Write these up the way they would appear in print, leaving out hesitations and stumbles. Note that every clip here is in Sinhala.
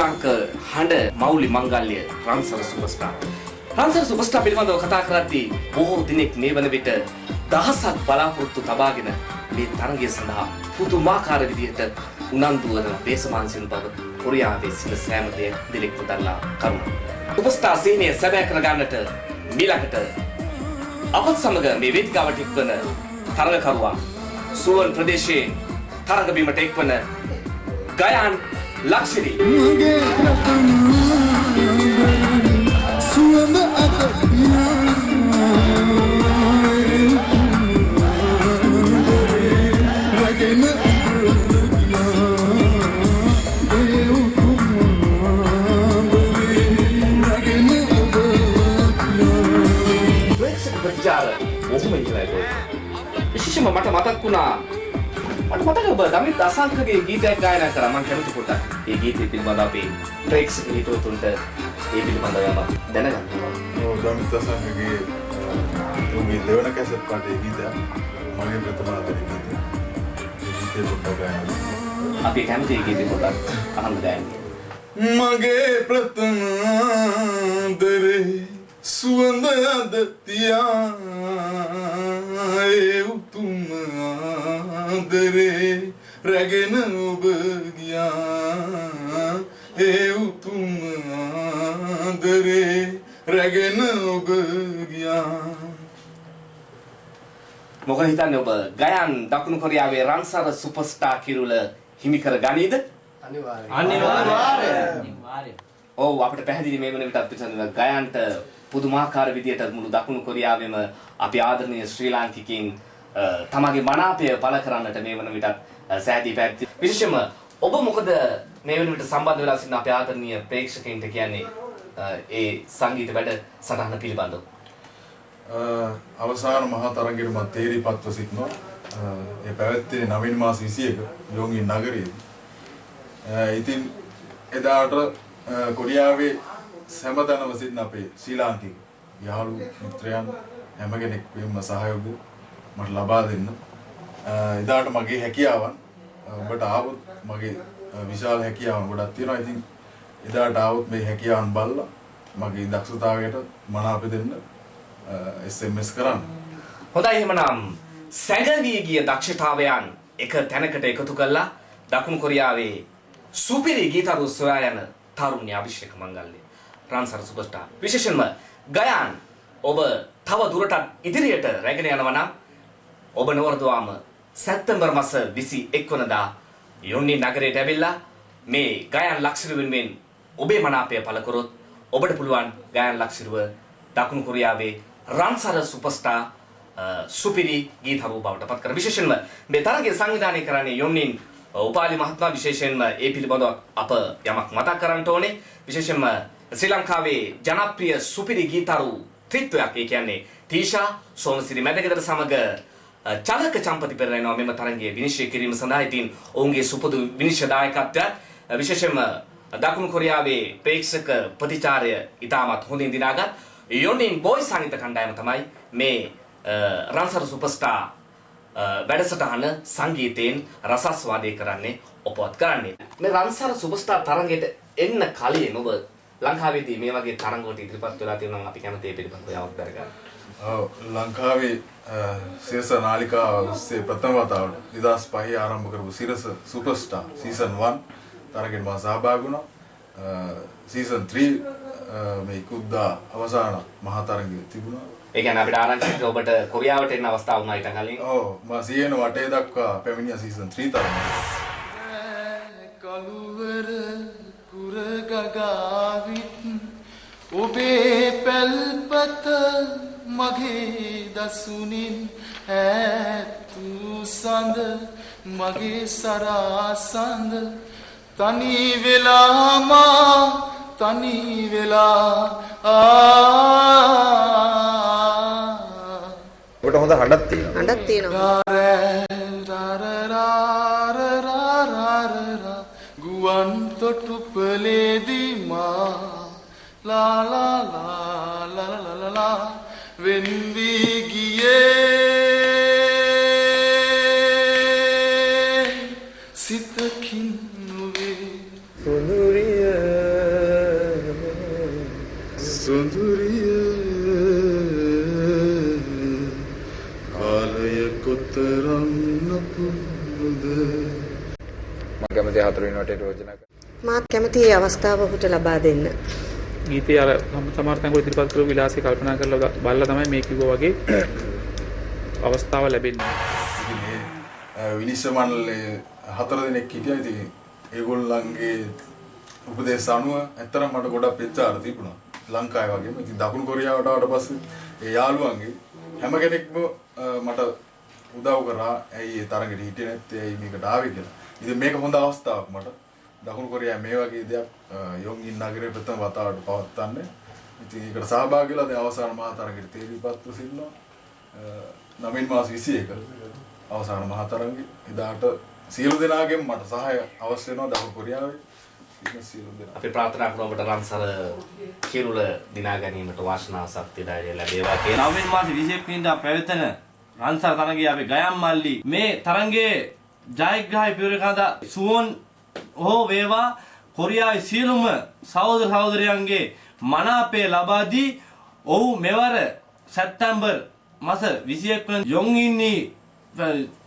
ලාංක හඬ මෞලි මංගල්‍ය රන්සර සුපර්ස්ටාර්. රන්සර සුපර්ස්ටාර් පිළිබඳව කතා කරද්දී බොහෝ දිනෙක මේ වන විට දහසක් බලාපොරොත්තු තබාගෙන මේ තරගය සඳහා පුදුමාකාර විදිහට උනන්දු වන දේශමාන්සින් බව කොරියාවේ සිට සෑම දෙයක් පුදල්ලා කරුණු. සුපර්ස්ටාර් සීනිය සැබෑ කරගන්නට මීළඟට අපත් සමග මේ වේදිකාවට එක්වන තරගකරුවා සුවන් ප්‍රදේශයේ තරග බිමට එක්වන ගයාන් ලක්ෂරි. විශේෂයෙන්ම මට මතක් වුණා මට ඔබ දමිත් අසංකගේ ගීතයක් ගායනා කරා. මම කැමති පොඩ්ඩක් ඒ ගීතය පිළිබඳව අපේ ප්‍රේක්ෂක හිතවතුන්ට ඒ පිළිබඳව යමක් දැනගන්න. ඔව් දමිත් අසංකගේ උගේ දෙවන කැසට් පාටේ ගීතය මගේ ප්‍රථම ආදරේ ගීතය. ඒ ගීතය පොඩ්ඩක් ගායනා. අපි කැමති ඒ ගීතය පොඩ්ඩක් අහන්න ගන්න. මගේ ප්‍රථම ආදරේ සුවඳ අද තියා ඒ උතුම් ආදරේ රැගෙන ඔබ ගියා ඒ උතුම් ආදරේ රැගෙන ඔබ ගියා. මොකද හිතන්නේ ඔබ ගයාන් දකුණු කොරියාවේ රන්සර සුපර්ස්ටාර් කිරුළ හිමි කර ගනීද? අනිවාර්යයෙන්. ඔව් අපිට පැහැදිලි මේ වන විටත් පිටසන ගයාන්ට පුදුමාකාර විදියට මුළු දකුණු කොරියාවෙම අපි ආදරණීය ශ්‍රී ලාංකිකයින් තමගේ මනාපය පළ කරන්නට මේ වන විටත් සෑදී පැවති. විශේෂයෙන්ම ඔබ මොකද මේ වන විට සම්බන්ධ වෙලා සිටින අපේ ආදරණීය ප්‍රේක්ෂකයින්ට කියන්නේ ඒ සංගීත වැඩ සටහන පිළිබඳව? අවසාන මහා තරගයේ මම තේරිපත්ව සිටිනවා. ඒ පැවැත්වුණේ 9 මාස 21 යොන්ගින් නගරයේදී. ඉතින් එදාට කොරියාවේ සෑමතැනම සිටින අපේ ශ්‍රී ලාංකික යාළු මිත්‍රයන් හැම කෙනෙක්ගේම සහයෝගය මට ලබා දෙන්න. එදාට මගේ හැකියාවන් ඔබට ආවොත් මගේ විශාල හැකියාවන් ගොඩක් තියෙනවා. ඉතින් එදාට ආවොත් මේ හැකියාවන් බලලා මගේ දක්ෂතාවයට මනාප දෙන්න SMS කරන්න. හොඳයි එහෙමනම් සැඟවී ගිය දක්ෂතාවයන් එක තැනකට එකතු කළා දකුණු කොරියාවේ සුපිරි ගීතරු සොයා යන තරුණිය අභිෂේක මංගල්‍ය රන්සර සුපර්ස්ටාර්. විශේෂයෙන්ම ගයාන් ඔබ තව දුරටත් ඉදිරියට රැගෙන යනවා නම් ඔබ නවරදවාම සැප්තැම්බර් මාස 21 වෙනිදා යොන්නි නගරයට ඇවිල්ලා මේ ගයාන් ලක්ෂරි වෙනුවෙන් ඔබේ මනාපය පළ කරොත් ඔබට පුළුවන් ගයාන් ලක්ෂරිව දකුණු කොරියාවේ රන්සර සුපර්ස්ටාර් සුපිරි ගීතරු බවට පත් කර. විශේෂයෙන්ම මේ තරගය සංවිධානය කරන්නේ යොන්නින් උපාලි මහත්මයා. විශේෂයෙන්ම ඒ පිළිබඳව අප යමක් මතක් කරන්න ඕනේ. විශේෂයෙන්ම ශ්‍රී ලංකාවේ ජනප්‍රිය සුපිරි ගීතරු ත්‍රිත්වයක්. ඒ කියන්නේ ටීෂා සෝමසිරි මැදගෙදර සමග චලක චම්පති පෙරේනවා මෙම තරගයේ විනිශ්චය කිරීම සඳහා. ඉතින් ඔවුන්ගේ සුපුදු විනිශ්චය දායකත්වය විශේෂයෙන්ම දකුණු කොරියාවේ ප්‍රේක්ෂක ප්‍රතිචාරය ඉතාමත් හොඳින් දිනාගත් යොන්නින් බොයි සංගීත කණ්ඩායම තමයි මේ රන්සර සුපර්ස්ටාර් වැඩසටහන සංගීතයෙන් රසස්වාදය කරන්නේ ඔපවත් කරන්නේ. මේ රන්සර සුපර්ස්ටාර් තරගයට එන්න කලින් ඔබ ලංකාවේදී මේ වගේ තරඟවලට ඉදිරිපත් වෙලා තියෙනවා නම් අපි කැමති ඒ පිළිබඳව යමක් දරගන්න. ඔව් ලංකාවේ සිරස නාලිකාව ඔස්සේ ප්‍රථම වතාවට 2005 ආරම්භ කරපු සිරස සුපර්ස්ටාර් සීසන් 1 තරගෙන් මම සහභාගී වුණා. සීසන් 3 මේ කුද්දා අවසාන මහා තරඟයේ තිබුණා. ඒ කියන්නේ අපිට ආරංචික ඔබට කොරියාවට එන්න අවස්ථාව වුණා ඊට කලින්. ඔව් මම සියන වටේ දක්වා පැමිණියා සීසන් 3 තරඟ. කලුවර කුරගගාවිත් ඔබේ පැල්පත මගේ දසුනින් ඇත්තු සඳ මගේ සරාසඳ තනි වෙලාමා තනි වෙලා ඔබට හොඳ හඬක් තියෙනවා. හඬක් තියෙනවා. ගුවන් තොටුපළේදී මා ලා ලා ලා ලා ලා ලා වෙන් වී ගියේ සිතකින් නුවේ සුනුරිය සොඳුරිය කාලය කොතරම් නපුරුද මම කැමති හතරවෙනි වටේට යෝජනා කරනවා. මාත් කැමති ඒ අවස්ථාව ඔහුට ලබා දෙන්න. ගීතය අර සමහර තැන්වල ඉදිරිපත් කරපු විලාසය කල්පනා කරලා බලලා තමයි මේ කිව්වා වගේ අවස්ථාව ලැබෙන්නේ. ඉතින් මේ විනිශ්චය මණ්ඩලයේ 4 දෙනෙක් හිටියා. ඉතින් ඒගොල්ලන්ගේ උපදේශ අනුව ඇත්තටම මට ගොඩක් පෙච්චාර තිබුණා. ලංකාවේ වගේම. ඉතින් දකුණු කොරියාවට ආවට පස්සේ ඒ යාළුවන්ගේ හැම කෙනෙක්ම මට උදව් කරා. ඇයි ඒ තරගෙට හිටියේ නැත්තේ? ඇයි මේකට ආවේ කියලා. ඉතින් මේක හොඳ අවස්ථාවක් මට. දකුණු කොරියාවේ මේ වගේ දෙයක් යොන්ගින් නගරයේ ප්‍රථම වතාවට පවත්වන්නේ. ඉතින් ඒකට සහභාගී වෙලා දැන් අවසාන මහා තරගෙට තේරීපත්ව සිටිනවා. 9 මාස 21 අවසාන මහා තරගෙ එදාට සියලු දෙනාගෙන් මට සහාය අවශ්‍ය වෙනවා දකුණු කොරියාවේ. ඉතින් සියලු දෙනා අපි ප්‍රාර්ථනා කරනවා ඔබට රන්සර කිරුළ දිනා ගැනීමට වාසනාව ශක්තිය ධෛර්යය ලැබේවා කියලා. 9 මාස 21 වෙනිදා පැවැත්වෙන රන්සර තරගයේ අපි ගයම් මල්ලි මේ තරගයේ ජයග්‍රාහී පිරිවරකඳ සුවොන් හෝ වේවා කොරියාවේ සියලුම සහෝදර සහෝදරයන්ගේ මනාපය ලබා දී ඔහු මෙවර සැප්තැම්බර් මාස 21 වෙනි යොන්ගින්නි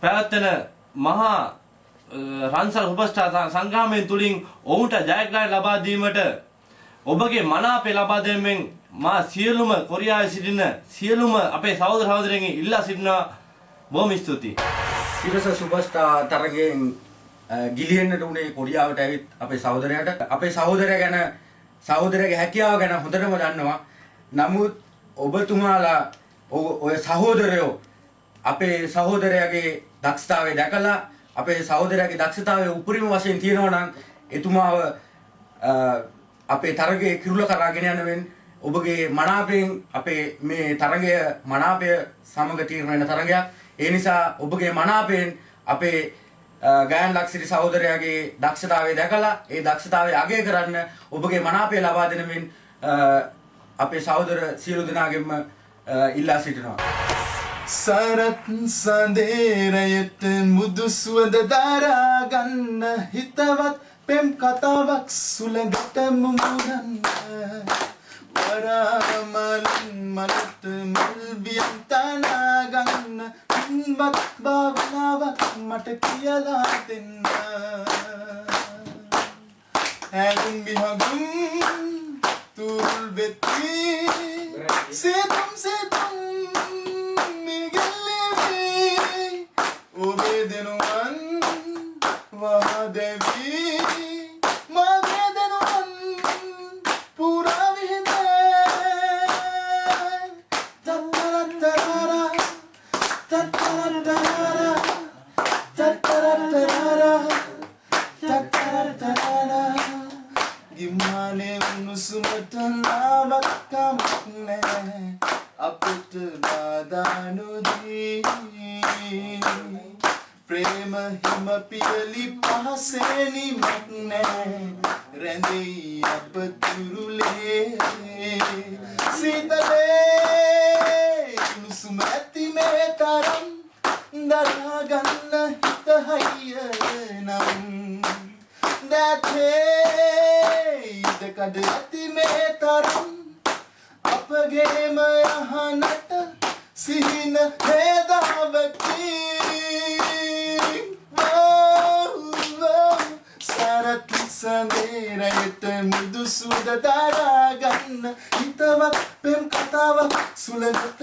පැවැත්වෙන මහා රන්සල් සුපර්ස්ටාර් සංග්‍රාමයෙන් තුලින් ඔවුන්ට ජයග්‍රහණය ලබා දීමට ඔබගේ මනාපය ලබා දෙමින් මා සියලුම කොරියාවේ සිටින සියලුම අපේ සහෝදර සහෝදරයන්ගෙන් ඉල්ලා සිටිනවා බොහොම ස්තුතියි. සිරස සුපර්ස්ටාර් තරගයෙන් ගිලිහෙන්නට උනේ කොරියාවට ඇවිත් අපේ සහෝදරයාට අපේ සහෝදරයා ගැන සහෝදරයාගේ හැකියාව ගැන හොඳටම දන්නවා. නමුත් ඔබතුමාලා ඔය සහෝදරයෝ අපේ සහෝදරයාගේ දක්ෂතාවය දැකලා අපේ සහෝදරයාගේ දක්ෂතාවය උපරිම වශයෙන් තියනවා නම් එතුමාව අපේ තරගයේ කිරුළ කරා ගෙන යනවෙන් ඔබගේ මනාපයෙන් අපේ මේ තරගය මනාපය සමග තීරණය වෙන තරගයක්. ඒ නිසා ඔබගේ මනාපයෙන් අපේ ගයන් ලක්සිරි සහෝදරයාගේ දක්ෂතාවය දැකලා ඒ දක්ෂතාවය අගය කරන්න ඔබගේ මනාපය ලබා දෙනමින් අපේ සහෝදර සියලු දෙනාගෙන්ම ඉල්ලා සිටිනවා. සරත් සඳේරයට මුදු සුවඳ දරා ගන්න හිතවත් පෙම් කතාවක් සුළඟට මුමුණන්න වරාමලින් මලට මල් බියන් තනා ගන්න පින්වත් භාවනාවක් මට කියලා දෙන්න හැඟුම් විහඟුම් තුරුල් වෙති සේතුම් සේතුම් ඔබේ දෙනුවන් වහදැවී මගේ දෙනුවන් පුරා විහිදේ තත්තරත්තරාරා තත්තරත්තරාරා තත්තරත්තරාරා තත්තරත්තරාරා ගිම්මානේ උණුසුමට නාවක් කමක් නෑ අපට දාදානුදී ප්‍රේම හිම පියලි පහසෙනි මක් නෑ රැඳෙයි අප තුරුලේ සීතලේ උණුසුම ඇති මේ තරම් දරා ගන්න හිත හයිය නම් දැතේ ඉදකඩ ඇති මේ තරම් අපගේම යහනට සිහින හේදාවකි සරත් සඳේරයට මුදු සුද දරා ගන්න හිතවත් පෙම් කතාවක් සුළඟට